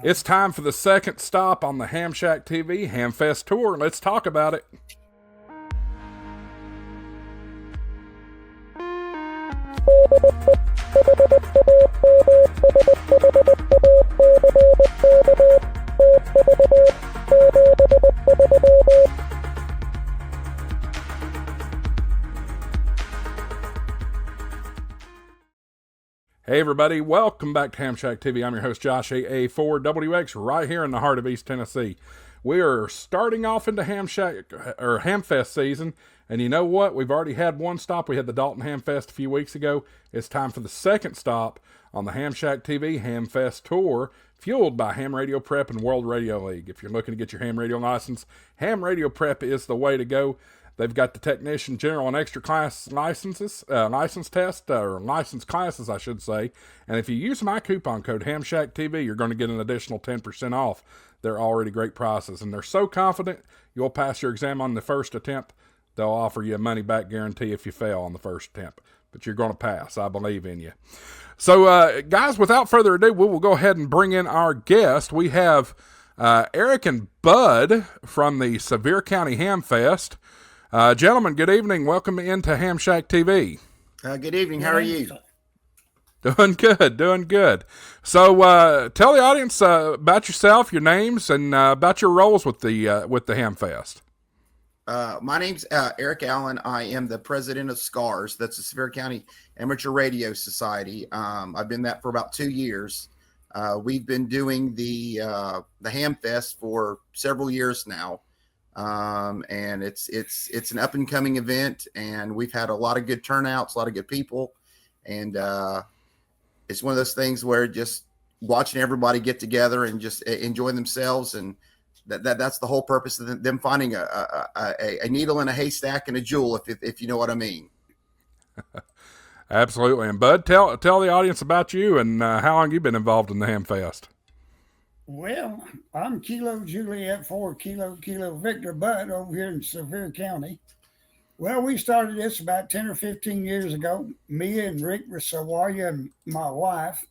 It's time for the second stop on the HamShackTV Hamfest Tour. Let's talk about it. Hey everybody, welcome back to HamShackTV. I'm your host Josh, AA4WX, right here in the heart of East Tennessee. We are starting off into Hamfest season, and you know what? We've already had one stop. We had the Dalton Hamfest a few weeks ago. It's time for the second stop on the HamShackTV Hamfest Tour, fueled by Ham Radio Prep and World Radio League. If you're looking to get your ham radio license, Ham Radio Prep is the way to go. They've got the technician, general, and extra class license classes, I should say. And if you use my coupon code HamShackTV, you're going to get an additional 10% off. They're already great prices, and they're so confident you'll pass your exam on the first attempt. They'll offer you a money-back guarantee if you fail on the first attempt. But you're going to pass. I believe in you. So, guys, without further ado, we will go ahead and bring in our guest. We have Eric and Bud from the Sevier County Hamfest. Gentlemen, good evening. Welcome into HamShackTV. Good evening. How are you? Doing good. So, tell the audience about yourself, your names, and about your roles with the Hamfest. My name's Eric Allen. I am the president of SCARS. That's the Sevier County Amateur Radio Society. I've been that for about 2 years. We've been doing the Hamfest for several years now. And it's an up and coming event, and we've had a lot of good turnouts, a lot of good people. And, it's one of those things where just watching everybody get together and just enjoy themselves. And that's the whole purpose of them finding a needle in a haystack and a jewel, if you know what I mean. Absolutely. And Bud, tell the audience about you and how long you've been involved in the Hamfest. Well, I'm Kilo Juliet 4 Kilo Victor Bud over here in Sevier County. Well, we started this about 10 or 15 years ago. Me and Rick Sawaya and my wife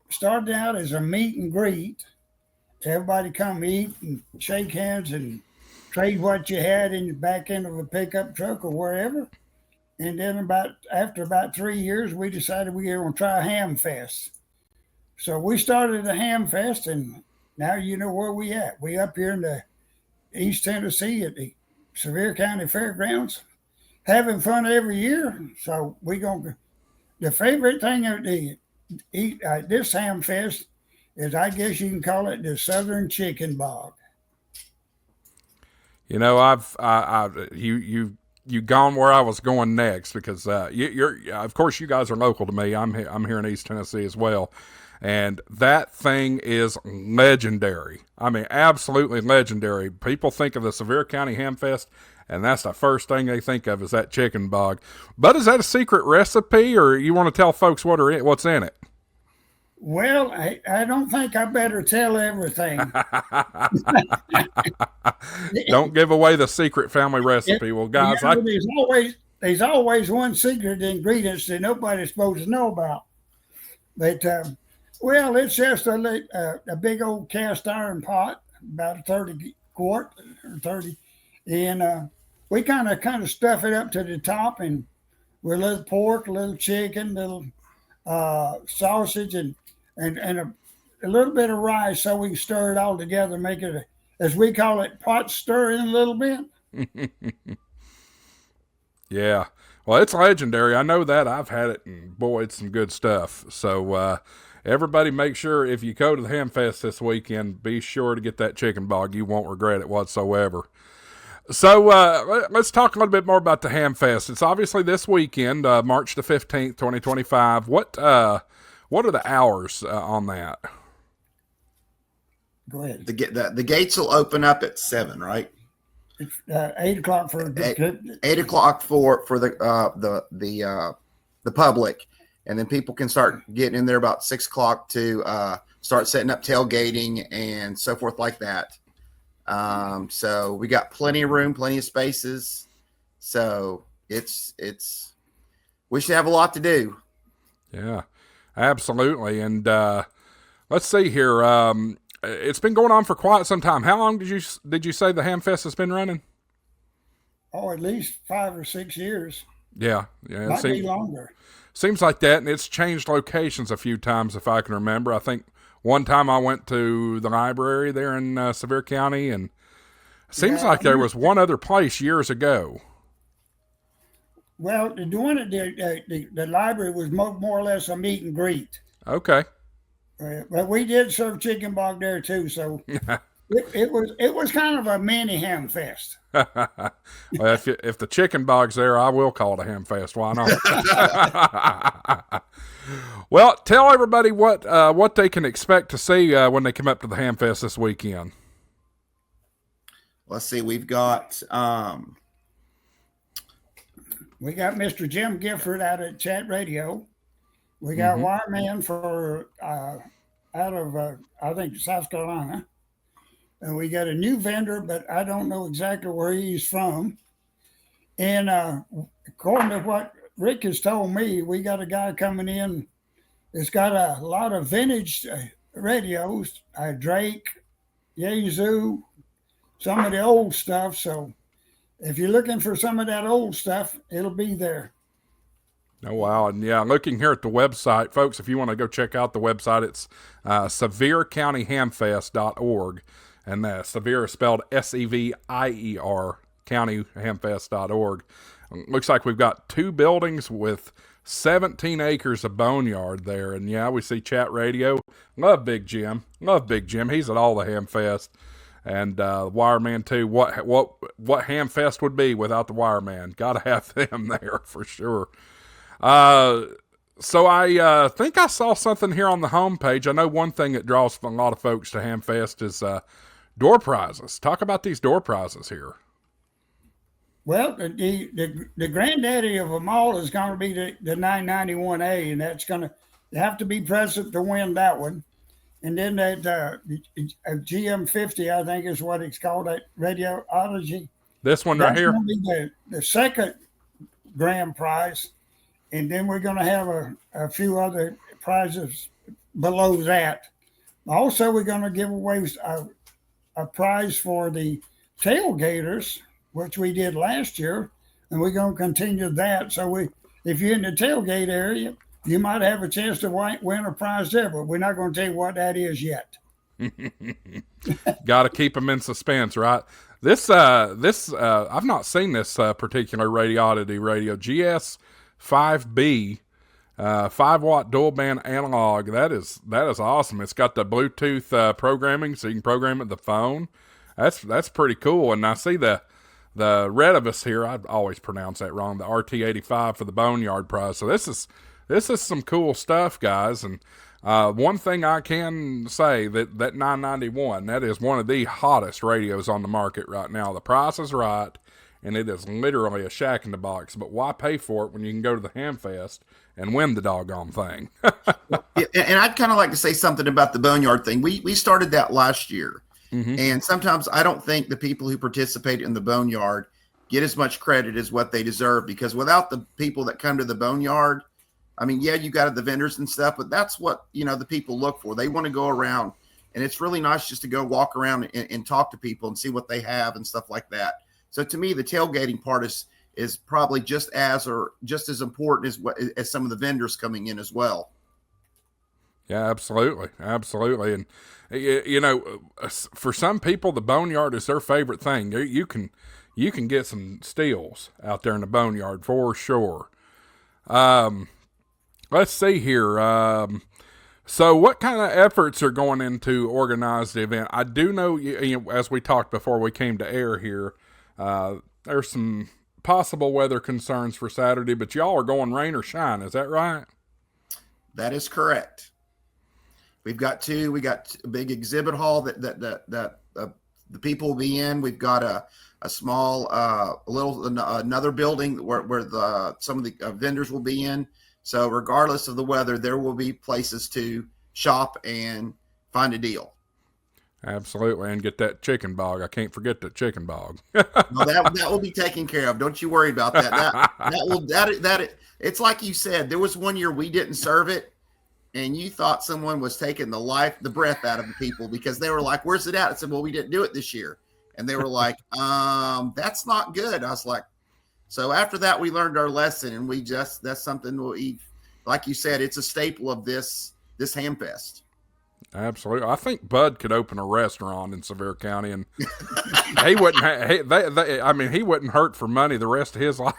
started out as a meet and greet. Everybody come eat and shake hands and trade what you had in the back end of a pickup truck or wherever. And then after about 3 years, we decided we were going to try Hamfest. So we started the Hamfest, and now you know where we at. We up here in the East Tennessee at the Sevier County Fairgrounds, having fun every year. So the favorite thing of this Hamfest is, I guess you can call it, the Southern Chicken Bog. You know, you gone where I was going next, because you're of course you guys are local to me. I'm here in East Tennessee as well. And that thing is legendary. I mean, absolutely legendary. People think of the Sevier County Hamfest, and that's the first thing they think of is that chicken bog. But is that a secret recipe, or you want to tell folks what's in it? Well, I don't think I better tell everything. Don't give away the secret family recipe. Well, guys, there's always one secret ingredient that nobody's supposed to know about. But well, it's just a big old cast iron pot, about a 30 quart or 30, and we kind of stuff it up to the top, and with a little pork, a little chicken, little sausage, and a little bit of rice, so we can stir it all together, make it, as we call it, pot stirring a little bit. Yeah. Well, it's legendary. I know that. I've had it, and boy, it's some good stuff. So everybody make sure, if you go to the Hamfest this weekend, be sure to get that chicken bog. You won't regret it whatsoever. So let's talk a little bit more about the Hamfest. It's obviously this weekend, March the 15th, 2025. What are the hours on that? Go ahead. The gates will open up at 7, right? It's 8 o'clock for 8 o'clock for the public, and then people can start getting in there about 6 o'clock to start setting up tailgating and so forth like that. So we got plenty of room, plenty of spaces. So we should have a lot to do. Yeah, absolutely. And let's see here. it's been going on for quite some time. How long did you say the Hamfest has been running? Oh, at least 5 or 6 years. Yeah. Might be longer. Seems like that, and it's changed locations a few times if I can remember. I think one time I went to the library there in Sevier County, and it seems like there was one other place years ago. Well, the one at the library was more or less a meet and greet. Okay. But we did serve chicken bog there too, so it was kind of a mini ham fest. Well, if the chicken bog's there, I will call it a ham fest. Why not? Well, tell everybody what they can expect to see when they come up to the ham fest this weekend. Let's see. We've got Mr. Jim Gifford out at Chat Radio. We got Wireman for out of I think South Carolina. And we got a new vendor, but I don't know exactly where he's from. And according to what Rick has told me, we got a guy coming in that's got a lot of vintage radios, Drake, Yazoo, some of the old stuff. So if you're looking for some of that old stuff, it'll be there. Oh, wow. And yeah, looking here at the website, folks, if you want to go check out the website, it's SevierCountyHamfest.org. And Sevier is spelled Sevier, countyhamfest.org. Looks like we've got 2 buildings with 17 acres of boneyard there. And yeah, we see Chat Radio. Love Big Jim. He's at all the Hamfest. And Wireman too. What Hamfest would be without the Wireman? Got to have them there for sure. So I think I saw something here on the homepage. I know one thing that draws a lot of folks to Hamfest is door prizes. Talk about these door prizes here. Well, the granddaddy of them all is going to be the 991A, and that's going to have to be present to win that one. And then that GM50, I think is what it's called, that Radiology. This one right here. That's going to be the second grand prize. And then we're going to have a few other prizes below that. Also, we're going to give away a prize for the tailgaters, which we did last year, and we're going to continue that. So if you're in the tailgate area, you might have a chance to win a prize there, but we're not going to tell you what that is yet. Got to keep them in suspense, right? This I've not seen this particular Radiolity radio. GS5B, 5-watt dual band analog. That is awesome. It's got the Bluetooth programming, so you can program it with the phone. That's pretty cool. And I see the Redivus here. I always pronounce that wrong. The RT85 for the Boneyard prize. So this is some cool stuff, guys. And one thing I can say that 991, that is one of the hottest radios on the market right now. The price is right, and it is literally a shack in the box. But why pay for it when you can go to the Hamfest and win the doggone thing? And I'd kind of like to say something about the Boneyard thing. We started that last year. And sometimes I don't think the people who participate in the Boneyard get as much credit as what they deserve, because without the people that come to the Boneyard, I mean, yeah, you got the vendors and stuff, but that's what, the people look for. They want to go around, and it's really nice just to go walk around and talk to people and see what they have and stuff like that. So to me, the tailgating part is probably just as important as some of the vendors coming in as well. Yeah, absolutely. And for some people, the Boneyard is their favorite thing. You can get some steals out there in the Boneyard for sure. Let's see here. So what kind of efforts are going into organize the event? I do know, as we talked before we came to air here, there's some possible weather concerns for Saturday, but y'all are going rain or shine. Is that right? That is correct. We got a big exhibit hall that the people will be in. We've got a small, another building where some of the vendors will be in. So regardless of the weather, there will be places to shop and find a deal. Absolutely, and get that chicken bog. I can't forget that chicken bog. Well, that will be taken care of. Don't you worry about that. It's like you said. There was one year we didn't serve it, and you thought someone was taking the breath out of the people because they were like, "Where's it at?" I said, "Well, we didn't do it this year," and they were like, "That's not good." I was like, so after that, we learned our lesson, and that's something we, like you said, it's a staple of this Hamfest. Absolutely. I think Bud could open a restaurant in Sevier County, and he wouldn't. He wouldn't hurt for money the rest of his life.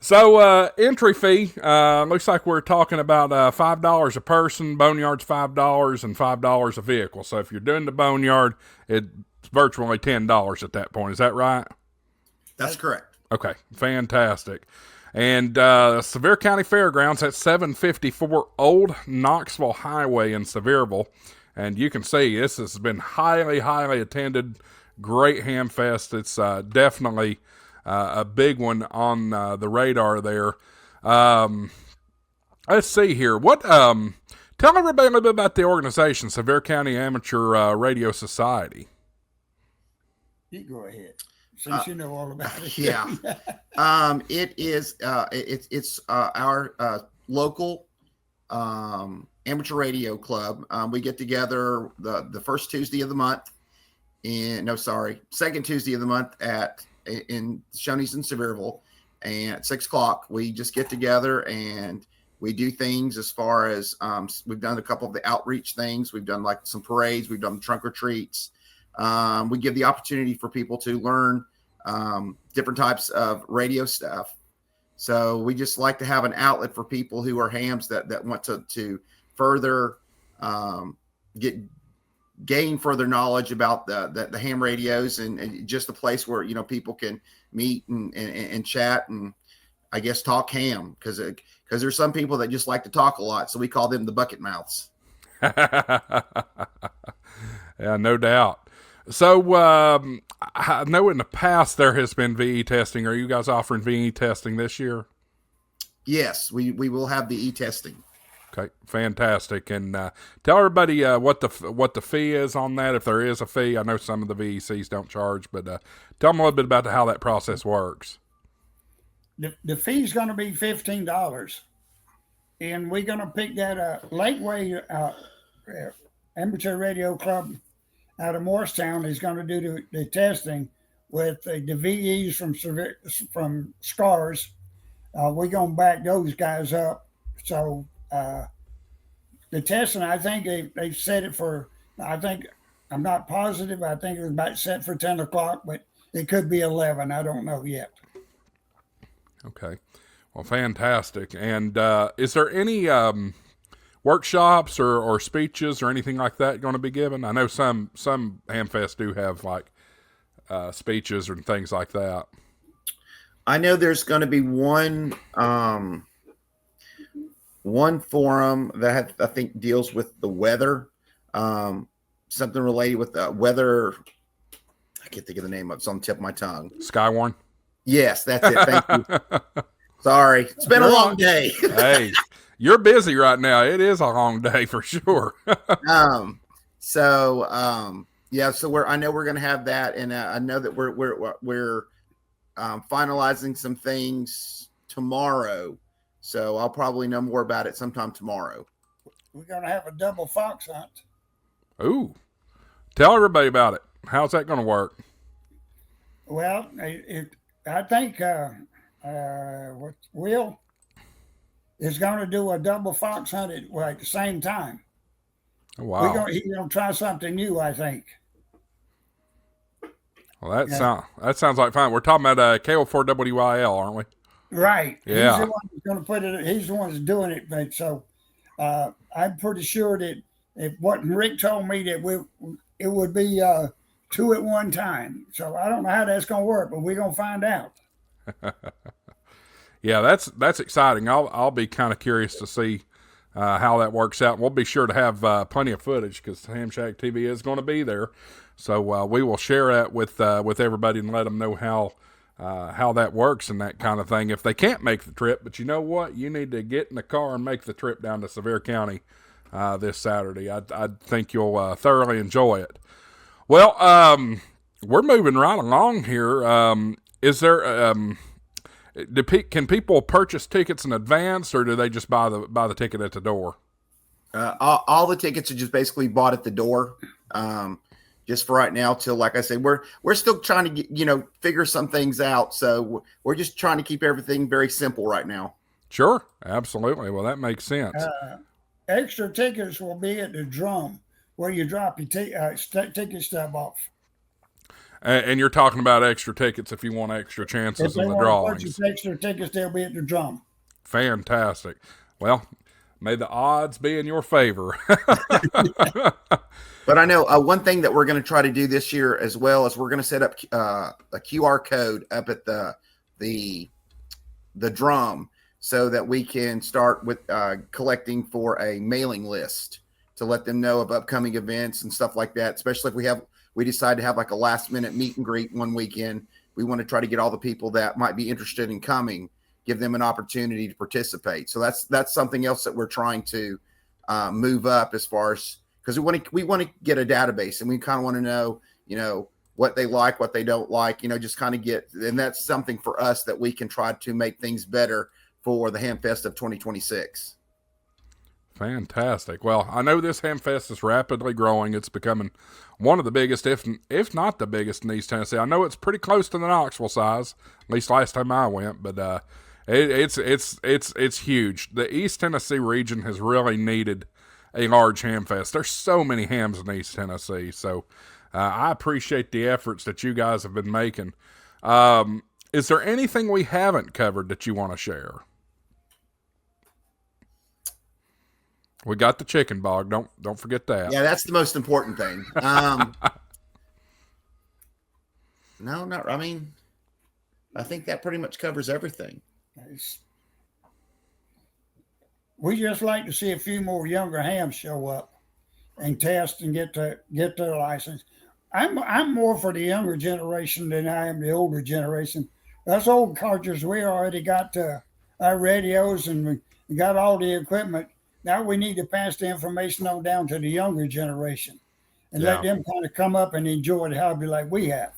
So entry fee looks like we're talking about $5 a person. Boneyard's $5 and $5 a vehicle. So if you're doing the Boneyard, it's virtually $10 at that point. Is that right? That's correct. Okay, fantastic. And Sevier County Fairgrounds at 754 Old Knoxville Highway in Sevierville. And you can see this has been highly, highly attended. Great Hamfest. It's definitely a big one on the radar there. Let's see here. Tell everybody a little bit about the organization, Sevier County Amateur Radio Society. You go ahead, since you know all about it. Yeah. It is. It's our local amateur radio club. We get together the first Tuesday of the month. Second Tuesday of the month in Shoney's in Sevierville, and at 6:00 we just get together and we do things as far as we've done a couple of the outreach things. We've done like some parades. We've done trunk or treats. We give the opportunity for people to learn different types of radio stuff. So we just like to have an outlet for people who are hams that want to further gain further knowledge about the ham radios and just a place where, people can meet and chat and I guess talk ham because there's some people that just like to talk a lot. So we call them the bucket mouths. Yeah, no doubt. So I know in the past there has been VE testing. Are you guys offering VE testing this year? Yes, we will have the testing. Okay, fantastic. And tell everybody what the fee is on that, if there is a fee. I know some of the VECs don't charge, but tell them a little bit about how that process works. The fee is going to be $15, and we're going to pick that Lakeway Amateur Radio Club out of Morristown is going to do the testing with the VEs from SCARS. We're going to back those guys up. So the testing, I think they set it for, I'm not positive. I think it was about set for 10 o'clock, but it could be 11. I don't know yet. Okay. Well, fantastic. And is there any workshops or speeches or anything like that going to be given? I know some Hamfests do have like speeches and things like that. I know there's going to be one forum that I think deals with the weather, something related with the weather. I can't think of the name of it. It's on the tip of my tongue. Skywarn. Yes, that's it. Thank you. Sorry. It's been a long day. Hey, you're busy right now. It is a long day for sure. So I know we're going to have that. And I know that we're finalizing some things tomorrow. So I'll probably know more about it sometime tomorrow. We're going to have a double fox hunt. Ooh, tell everybody about it. How's that going to work? Well, I think Will is going to do a double fox hunt at the same time. Oh, wow. He's going to try something new, I think. Well, that sounds like fun. We're talking about KO4WYL, aren't we? Right. Yeah. He's the one who's going to put it. He's the one who's doing it. But so I'm pretty sure that if what Rick told me that it would be 2 at one time. So I don't know how that's going to work, but we're going to find out. Yeah, that's exciting. I'll be kind of curious to see how that works out. We'll be sure to have plenty of footage because HamShackTV is going to be there. So we will share that with everybody and let them know how that works and that kind of thing. If they can't make the trip, but you know what? You need to get in the car and make the trip down to Sevier County this Saturday. I think you'll thoroughly enjoy it. Well, we're moving right along here. Is there Can people purchase tickets in advance, or do they just buy the ticket at the door? All the tickets are just basically bought at the door. Just for right now, till, like I said, we're still trying to get, figure some things out. So we're just trying to keep everything very simple right now. Sure, absolutely. Well, that makes sense. Extra tickets will be at the drum where you drop your ticket stub off. And you're talking about extra tickets if you want extra chances in the drawings. If they want extra tickets, they'll be at the drum. Fantastic. Well, may the odds be in your favor. But I know one thing that we're going to try to do this year as well is we're going to set up a QR code up at the drum so that we can start with collecting for a mailing list to let them know of upcoming events and stuff like that. Especially if we decide to have like a last minute meet and greet one weekend. We want to try to get all the people that might be interested in coming, give them an opportunity to participate. So that's something else that we're trying to move up as far as, because we want to get a database, and we kind of want to know, what they like, what they don't like, just kind of get, and that's something for us that we can try to make things better for the Hamfest of 2026. Fantastic. Well, I know this Hamfest is rapidly growing. It's becoming one of the biggest, if not the biggest, in East Tennessee. I know it's pretty close to the Knoxville size, at least last time I went, but it's huge. The East Tennessee region has really needed a large Hamfest. There's so many hams in East Tennessee, so I appreciate the efforts that you guys have been making. Is there anything we haven't covered that you want to share? We got the chicken bog. Don't forget that. Yeah, that's the most important thing. No, not. I mean, I think that pretty much covers everything. We just like to see a few more younger hams show up and test and get their license. I'm more for the younger generation than I am the older generation. Us old carters, we already got our radios and we got all the equipment. Now we need to pass the information on down to the younger generation and let them kind of come up and enjoy the hobby like we have.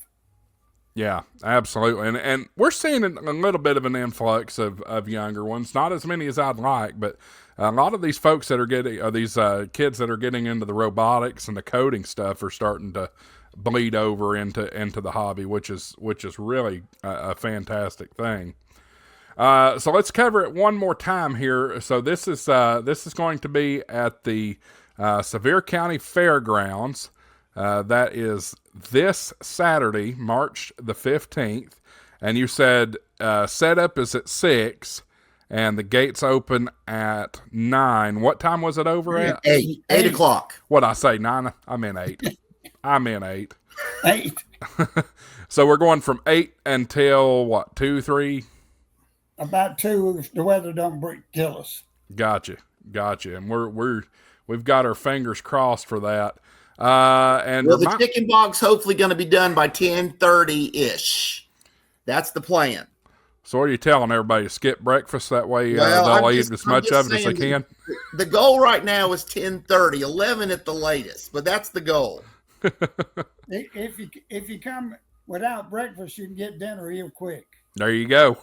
Yeah, absolutely. And we're seeing a little bit of an influx of younger ones. Not as many as I'd like, but a lot of these folks that are these kids that are getting into the robotics and the coding stuff are starting to bleed over into the hobby, which is really a fantastic thing. So let's cover it one more time here. So this is going to be at the Sevier County Fairgrounds. That is this Saturday, March the 15th. And you said setup is at 6 and the gates open at 9. What time was it over at? 8 o'clock. What'd I say? 9? I meant 8. I meant 8. 8. So we're going from 8 until what, 2, 3? About 2 if the weather don't kill us. Gotcha. And we've got our fingers crossed for that. And the chicken bog's hopefully going to be done by 10:30-ish. That's the plan. So what are you telling everybody, to skip breakfast? That way they'll eat as much of it as they can? The goal right now is 10:30, 11 at the latest, but that's the goal. If you come without breakfast, you can get dinner real quick. There you go.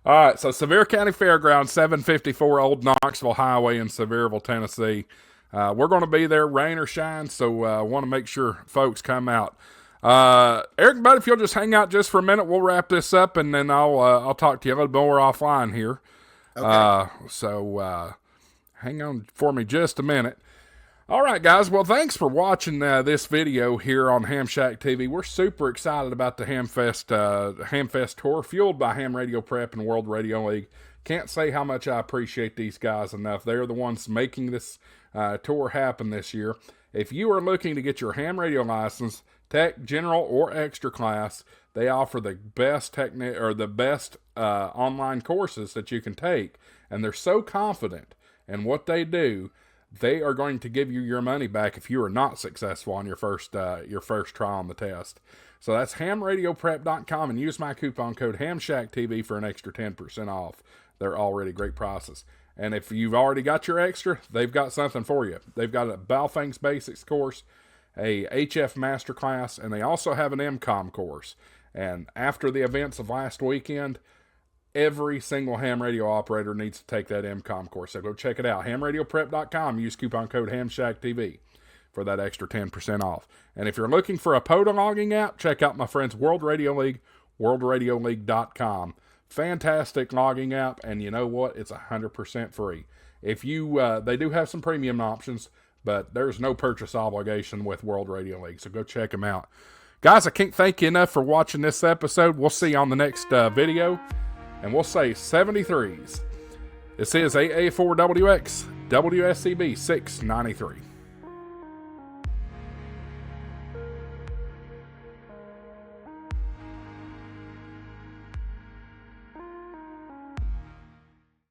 All right, so Sevier County Fairgrounds, 754 Old Knoxville Highway in Sevierville, Tennessee. We're going to be there, rain or shine, so I want to make sure folks come out. Eric, buddy, if you'll just hang out just for a minute, we'll wrap this up, and then I'll talk to you a little more offline here. Okay. So hang on for me just a minute. All right, guys. Well, thanks for watching this video here on HamShackTV. We're super excited about the Hamfest Tour, fueled by Ham Radio Prep and World Radio League. Can't say how much I appreciate these guys enough. They're the ones making this tour happen this year. If you are looking to get your ham radio license, tech, general, or extra class, they offer the best online courses that you can take, and they're so confident in what they do. They are going to give you your money back if you are not successful on your first try on the test. So that's hamradioprep.com, and use my coupon code HamShackTV for an extra 10% off. They're already great prices. And if you've already got your extra, they've got something for you. They've got a Balfangs Basics course, a HF Masterclass, and they also have an MCOM course. And after the events of last weekend, every single ham radio operator needs to take that MCOM course. So go check it out. HamRadioPrep.com. Use coupon code HamShackTV for that extra 10% off. And if you're looking for a POTA logging app, check out my friends World Radio League, worldradioleague.com. Fantastic logging app, and you know what? It's 100% free. If you, they do have some premium options, but there's no purchase obligation with World Radio League, so go check them out. Guys, I can't thank you enough for watching this episode. We'll see you on the next video, and we'll say 73s. This is AA4WX, WSCB 693.